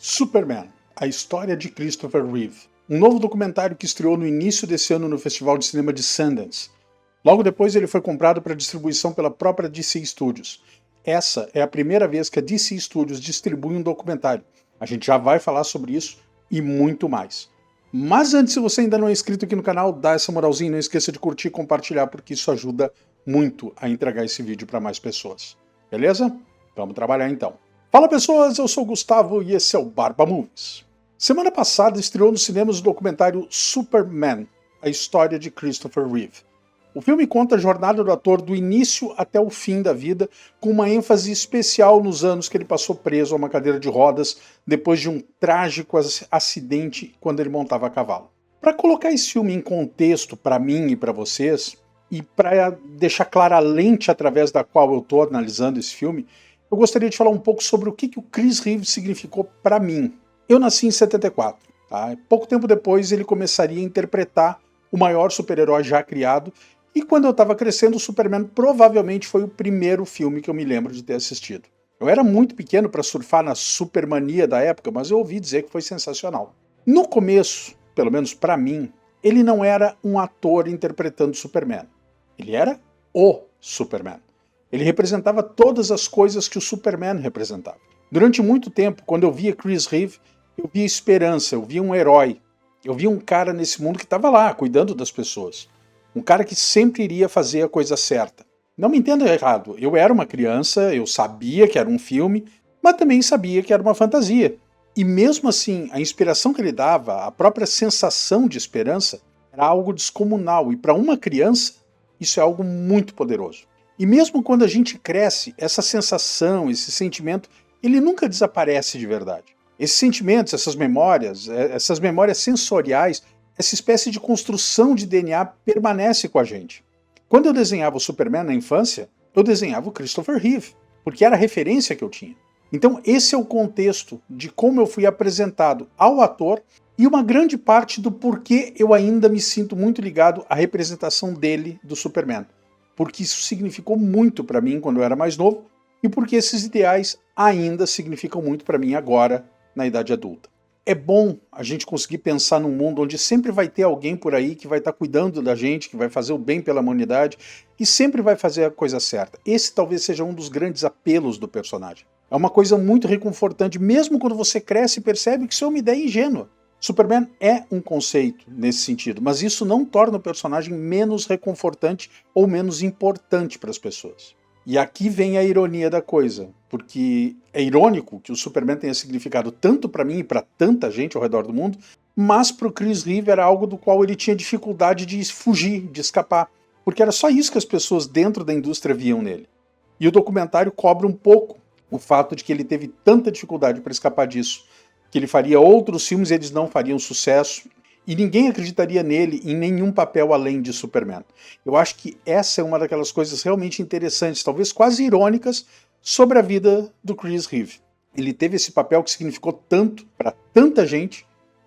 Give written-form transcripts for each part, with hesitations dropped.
Superman, a história de Christopher Reeve. Um novo documentário que estreou no início desse ano no Festival de Cinema de Sundance. Logo depois ele foi comprado para distribuição pela própria DC Studios. Essa é a primeira vez que a DC Studios distribui um documentário. A gente já vai falar sobre isso e muito mais. Mas antes, se você ainda não é inscrito aqui no canal, dá essa moralzinha e não esqueça de curtir e compartilhar, porque isso ajuda muito a entregar esse vídeo para mais pessoas. Beleza? Vamos trabalhar então. Fala pessoas, eu sou o Gustavo e esse é o Barba Movies. Semana passada estreou nos cinemas o documentário Superman, a história de Christopher Reeve. O filme conta a jornada do ator do início até o fim da vida, com uma ênfase especial nos anos que ele passou preso a uma cadeira de rodas depois de um trágico acidente quando ele montava a cavalo. Para colocar esse filme em contexto para mim e para vocês, e para deixar clara a lente através da qual eu estou analisando esse filme, eu gostaria de falar um pouco sobre o que o Chris Reeve significou para mim. Eu nasci em 74. Tá? Pouco tempo depois ele começaria a interpretar o maior super-herói já criado, e quando eu estava crescendo, o Superman provavelmente foi o primeiro filme que eu me lembro de ter assistido. Eu era muito pequeno para surfar na supermania da época, mas eu ouvi dizer que foi sensacional. No começo, pelo menos para mim, ele não era um ator interpretando Superman. Ele era o Superman. Ele representava todas as coisas que o Superman representava. Durante muito tempo, quando eu via Chris Reeve, eu via esperança, eu via um herói. Eu via um cara nesse mundo que estava lá, cuidando das pessoas. Um cara que sempre iria fazer a coisa certa. Não me entenda errado, eu era uma criança, eu sabia que era um filme, mas também sabia que era uma fantasia. E mesmo assim, a inspiração que ele dava, a própria sensação de esperança, era algo descomunal. E para uma criança, isso é algo muito poderoso. E mesmo quando a gente cresce, essa sensação, esse sentimento, ele nunca desaparece de verdade. Esses sentimentos, essas memórias sensoriais, essa espécie de construção de DNA permanece com a gente. Quando eu desenhava o Superman na infância, eu desenhava o Christopher Reeve, porque era a referência que eu tinha. Então esse é o contexto de como eu fui apresentado ao ator e uma grande parte do porquê eu ainda me sinto muito ligado à representação dele, do Superman. Porque isso significou muito para mim quando eu era mais novo e porque esses ideais ainda significam muito para mim agora, na idade adulta. É bom a gente conseguir pensar num mundo onde sempre vai ter alguém por aí que vai estar cuidando da gente, que vai fazer o bem pela humanidade e sempre vai fazer a coisa certa. Esse talvez seja um dos grandes apelos do personagem. É uma coisa muito reconfortante, mesmo quando você cresce e percebe que isso é uma ideia ingênua. Superman é um conceito nesse sentido, mas isso não torna o personagem menos reconfortante ou menos importante para as pessoas. E aqui vem a ironia da coisa, porque é irônico que o Superman tenha significado tanto para mim e para tanta gente ao redor do mundo, mas para o Chris Reeve era algo do qual ele tinha dificuldade de fugir, de escapar, porque era só isso que as pessoas dentro da indústria viam nele. E o documentário cobra um pouco o fato de que ele teve tanta dificuldade para escapar disso, que ele faria outros filmes e eles não fariam sucesso, e ninguém acreditaria nele em nenhum papel além de Superman. Eu acho que essa é uma daquelas coisas realmente interessantes, talvez quase irônicas, sobre a vida do Chris Reeve. Ele teve esse papel que significou tanto para tanta gente,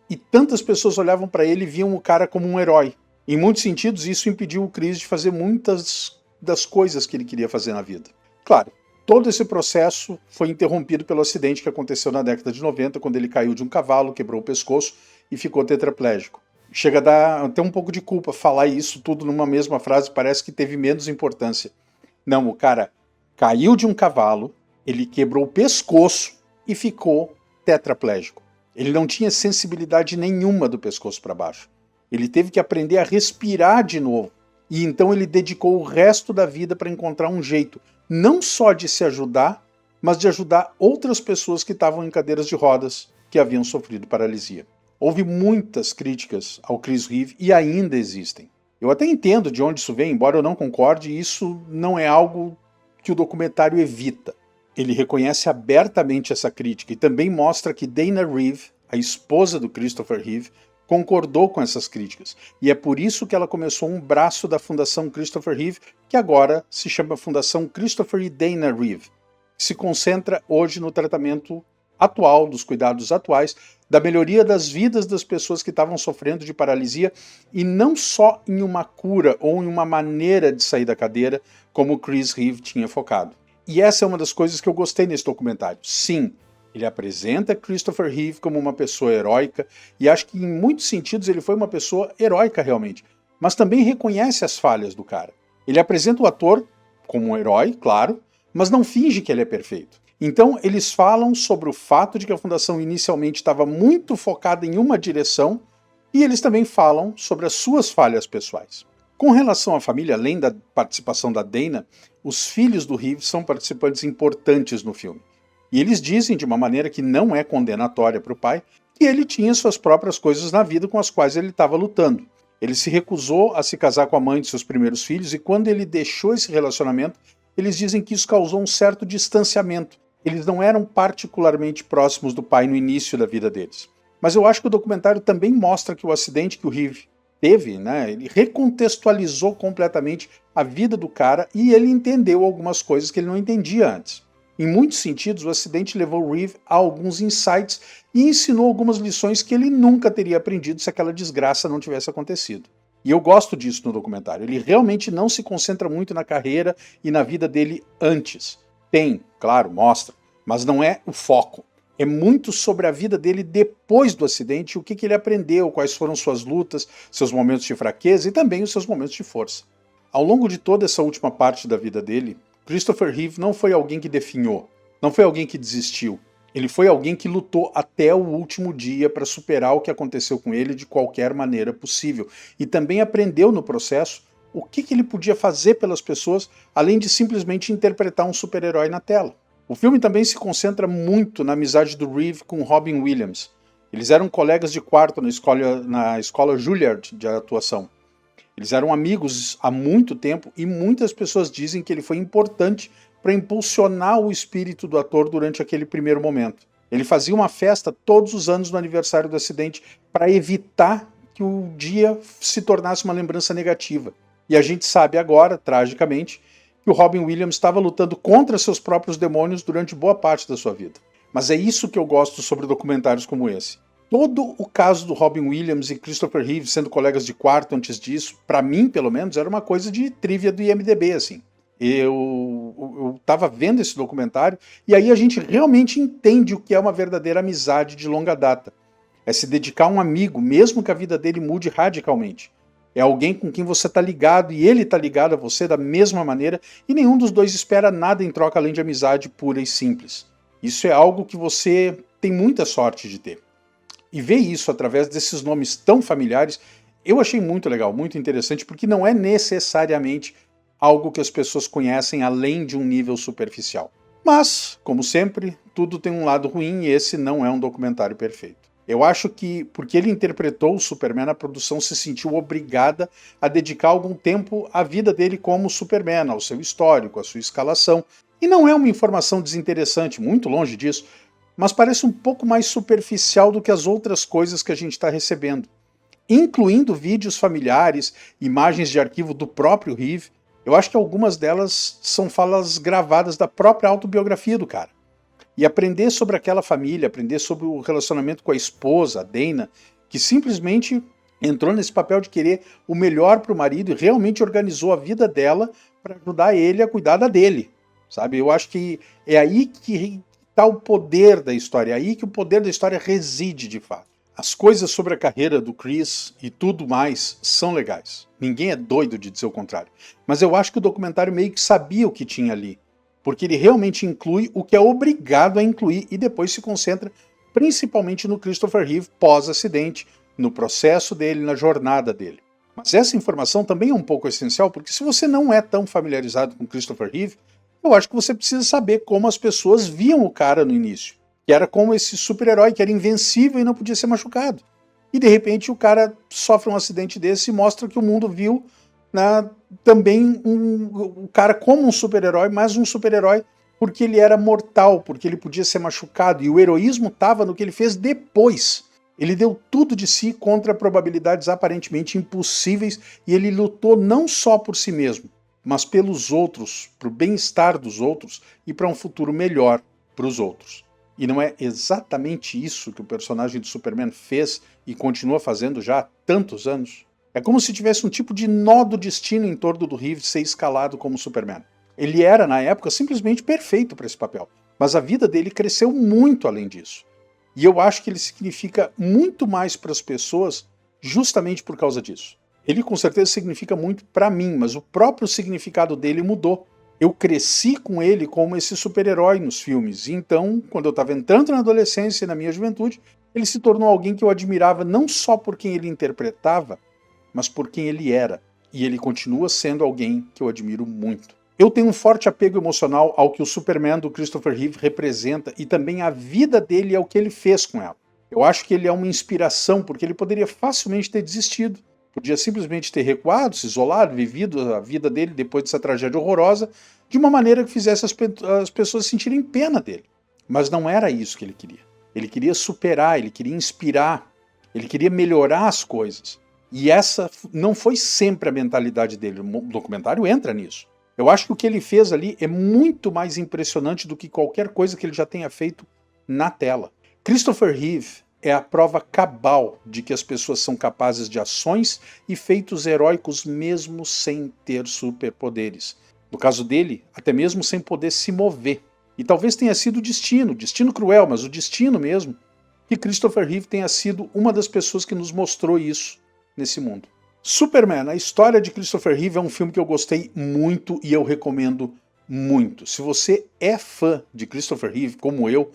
e tantas pessoas olhavam para ele e viam o cara como um herói. Em muitos sentidos, isso impediu o Chris de fazer muitas das coisas que ele queria fazer na vida. Claro, todo esse processo foi interrompido pelo acidente que aconteceu na década de 90, quando ele caiu de um cavalo, quebrou o pescoço e ficou tetraplégico. Chega a dar até um pouco de culpa falar isso tudo numa mesma frase, parece que teve menos importância. Não, o cara caiu de um cavalo, ele quebrou o pescoço e ficou tetraplégico. Ele não tinha sensibilidade nenhuma do pescoço para baixo. Ele teve que aprender a respirar de novo. E então ele dedicou o resto da vida para encontrar um jeito, não só de se ajudar, mas de ajudar outras pessoas que estavam em cadeiras de rodas, que haviam sofrido paralisia. Houve muitas críticas ao Chris Reeve e ainda existem. Eu até entendo de onde isso vem, embora eu não concorde, isso não é algo que o documentário evita. Ele reconhece abertamente essa crítica e também mostra que Dana Reeve, a esposa do Christopher Reeve, concordou com essas críticas. E é por isso que ela começou um braço da Fundação Christopher Reeve, que agora se chama Fundação Christopher e Dana Reeve, que se concentra hoje no tratamento atual, dos cuidados atuais, da melhoria das vidas das pessoas que estavam sofrendo de paralisia e não só em uma cura ou em uma maneira de sair da cadeira, como o Chris Reeve tinha focado. E essa é uma das coisas que eu gostei nesse documentário. Sim, Ele apresenta Christopher Reeve como uma pessoa heróica, e acho que em muitos sentidos ele foi uma pessoa heróica realmente, mas também reconhece as falhas do cara. Ele apresenta o ator como um herói, claro, mas não finge que ele é perfeito. Então eles falam sobre o fato de que a fundação inicialmente estava muito focada em uma direção, e eles também falam sobre as suas falhas pessoais. Com relação à família, além da participação da Dana, os filhos do Reeve são participantes importantes no filme. E eles dizem, de uma maneira que não é condenatória para o pai, que ele tinha suas próprias coisas na vida com as quais ele estava lutando. Ele se recusou a se casar com a mãe de seus primeiros filhos, e quando ele deixou esse relacionamento, eles dizem que isso causou um certo distanciamento. Eles não eram particularmente próximos do pai no início da vida deles. Mas eu acho que o documentário também mostra que o acidente que o Reeve teve, né, ele recontextualizou completamente a vida do cara e ele entendeu algumas coisas que ele não entendia antes. Em muitos sentidos, o acidente levou o Reeve a alguns insights e ensinou algumas lições que ele nunca teria aprendido se aquela desgraça não tivesse acontecido. E eu gosto disso no documentário. Ele realmente não se concentra muito na carreira e na vida dele antes. Tem, claro, mostra, mas não é o foco. É muito sobre a vida dele depois do acidente, o que ele aprendeu, quais foram suas lutas, seus momentos de fraqueza e também os seus momentos de força. Ao longo de toda essa última parte da vida dele, Christopher Reeve não foi alguém que definhou, não foi alguém que desistiu. Ele foi alguém que lutou até o último dia para superar o que aconteceu com ele de qualquer maneira possível. E também aprendeu no processo o que ele podia fazer pelas pessoas, além de simplesmente interpretar um super-herói na tela. O filme também se concentra muito na amizade do Reeve com Robin Williams. Eles eram colegas de quarto na escola Juilliard de atuação. Eles eram amigos há muito tempo e muitas pessoas dizem que ele foi importante para impulsionar o espírito do ator durante aquele primeiro momento. Ele fazia uma festa todos os anos no aniversário do acidente para evitar que o dia se tornasse uma lembrança negativa. E a gente sabe agora, tragicamente, que o Robin Williams estava lutando contra seus próprios demônios durante boa parte da sua vida. Mas é isso que eu gosto sobre documentários como esse. Todo o caso do Robin Williams e Christopher Reeve sendo colegas de quarto antes disso, para mim, pelo menos, era uma coisa de trivia do IMDb, assim. Eu estava vendo esse documentário e aí a gente realmente entende o que é uma verdadeira amizade de longa data. É se dedicar a um amigo, mesmo que a vida dele mude radicalmente. É alguém com quem você está ligado e ele está ligado a você da mesma maneira e nenhum dos dois espera nada em troca além de amizade pura e simples. Isso é algo que você tem muita sorte de ter. E ver isso através desses nomes tão familiares, eu achei muito legal, muito interessante, porque não é necessariamente algo que as pessoas conhecem além de um nível superficial. Mas, como sempre, tudo tem um lado ruim e esse não é um documentário perfeito. Eu acho que, porque ele interpretou o Superman, a produção se sentiu obrigada a dedicar algum tempo à vida dele como Superman, ao seu histórico, à sua escalação. E não é uma informação desinteressante, muito longe disso, mas parece um pouco mais superficial do que as outras coisas que a gente está recebendo. Incluindo vídeos familiares, imagens de arquivo do próprio Reeve, eu acho que algumas delas são falas gravadas da própria autobiografia do cara. E aprender sobre aquela família, aprender sobre o relacionamento com a esposa, a Dana, que simplesmente entrou nesse papel de querer o melhor para o marido e realmente organizou a vida dela para ajudar ele a cuidar da dele. Sabe? Eu acho que é aí que está o poder da história, é aí que o poder da história reside de fato. As coisas sobre a carreira do Chris e tudo mais são legais. Ninguém é doido de dizer o contrário. Mas eu acho que o documentário meio que sabia o que tinha ali. Porque ele realmente inclui o que é obrigado a incluir e depois se concentra principalmente no Christopher Reeve pós-acidente, no processo dele, na jornada dele. Mas essa informação também é um pouco essencial, porque se você não é tão familiarizado com Christopher Reeve, eu acho que você precisa saber como as pessoas viam o cara no início. Que era como esse super-herói que era invencível e não podia ser machucado. E de repente o cara sofre um acidente desse e mostra que o mundo viu também o cara como um super-herói, mas um super-herói porque ele era mortal, porque ele podia ser machucado. E o heroísmo estava no que ele fez depois. Ele deu tudo de si contra probabilidades aparentemente impossíveis e ele lutou não só por si mesmo, mas pelos outros, para o bem-estar dos outros e para um futuro melhor para os outros. E não é exatamente isso que o personagem do Superman fez e continua fazendo já há tantos anos? É como se tivesse um tipo de nó do destino em torno do Reeve ser escalado como Superman. Ele era, na época, simplesmente perfeito para esse papel. Mas a vida dele cresceu muito além disso. E eu acho que ele significa muito mais para as pessoas justamente por causa disso. Ele com certeza significa muito para mim, mas o próprio significado dele mudou. Eu cresci com ele como esse super-herói nos filmes, e então, quando eu estava entrando na adolescência e na minha juventude, ele se tornou alguém que eu admirava não só por quem ele interpretava, mas por quem ele era. E ele continua sendo alguém que eu admiro muito. Eu tenho um forte apego emocional ao que o Superman do Christopher Reeve representa e também a vida dele é o que ele fez com ela. Eu acho que ele é uma inspiração porque ele poderia facilmente ter desistido. Podia simplesmente ter recuado, se isolado, vivido a vida dele depois dessa tragédia horrorosa de uma maneira que fizesse as pessoas sentirem pena dele. Mas não era isso que ele queria. Ele queria superar, ele queria inspirar, ele queria melhorar as coisas. E essa não foi sempre a mentalidade dele. O documentário entra nisso. Eu acho que o que ele fez ali é muito mais impressionante do que qualquer coisa que ele já tenha feito na tela. Christopher Reeve é a prova cabal de que as pessoas são capazes de ações e feitos heróicos mesmo sem ter superpoderes. No caso dele, até mesmo sem poder se mover. E talvez tenha sido o destino cruel, mas o destino mesmo, que Christopher Reeve tenha sido uma das pessoas que nos mostrou isso nesse mundo. Superman, a história de Christopher Reeve é um filme que eu gostei muito e eu recomendo muito. Se você é fã de Christopher Reeve, como eu,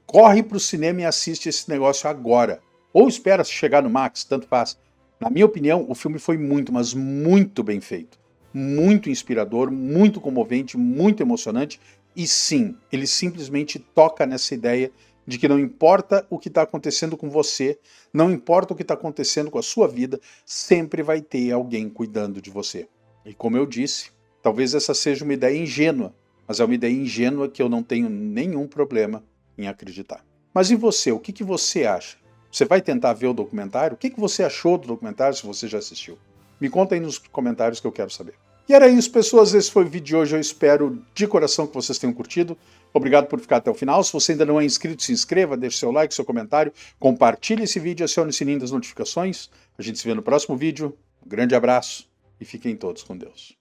corre para o cinema e assiste esse negócio agora. Ou espera chegar no Max, tanto faz. Na minha opinião, o filme foi muito, mas muito bem feito. Muito inspirador, muito comovente, muito emocionante. E sim, ele simplesmente toca nessa ideia de que não importa o que está acontecendo com você, não importa o que está acontecendo com a sua vida, sempre vai ter alguém cuidando de você. E como eu disse, talvez essa seja uma ideia ingênua, mas é uma ideia ingênua que eu não tenho nenhum problema em acreditar. Mas e você? O que você acha? Você vai tentar ver o documentário? O que você achou do documentário se você já assistiu? Me conta aí nos comentários que eu quero saber. E era isso, pessoas. Esse foi o vídeo de hoje. Eu espero de coração que vocês tenham curtido. Obrigado por ficar até o final. Se você ainda não é inscrito, se inscreva, deixe seu like, seu comentário, compartilhe esse vídeo e acione o sininho das notificações. A gente se vê no próximo vídeo. Um grande abraço e fiquem todos com Deus.